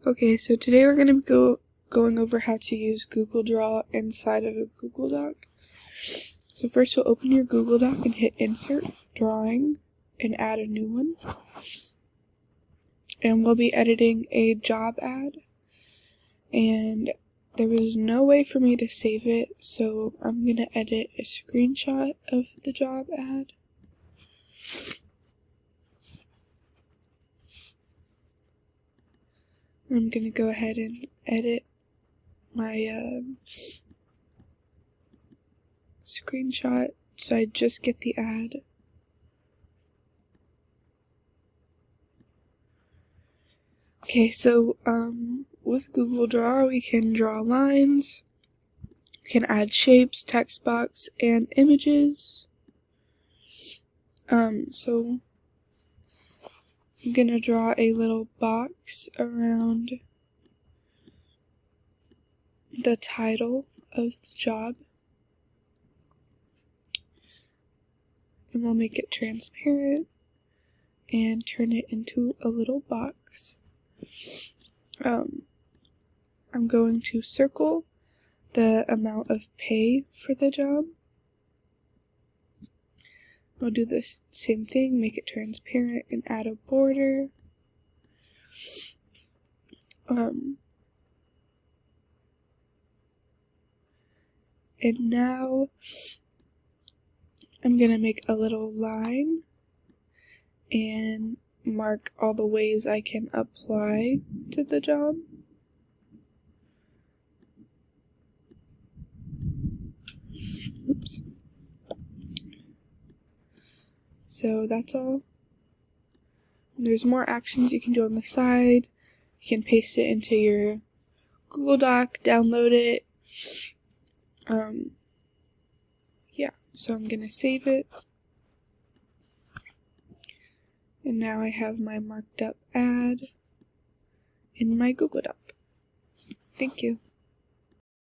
Okay, so today we're going to be going over how to use Google Draw inside of a Google Doc. So first you'll open your Google Doc and hit Insert, Drawing, and add a new one. And we'll be editing a job ad. And there was no way for me to save it, so I'm going to edit a screenshot of the job ad. I'm going to go ahead and edit my screenshot so I just get the ad. Okay, so with Google Draw we can draw lines, we can add shapes, text box, and images. So I'm gonna draw a little box around the title of the job, and we'll make it transparent and turn it into a little box. I'm going to circle the amount of pay for the job. We'll do the same thing, make it transparent and add a border. And now I'm gonna make a little line and mark all the ways I can apply to the job. Oops. So that's all. There's more actions you can do on the side. You can paste it into your Google Doc, download it. Yeah, so I'm gonna save it. And now I have my marked up ad in my Google Doc. Thank you.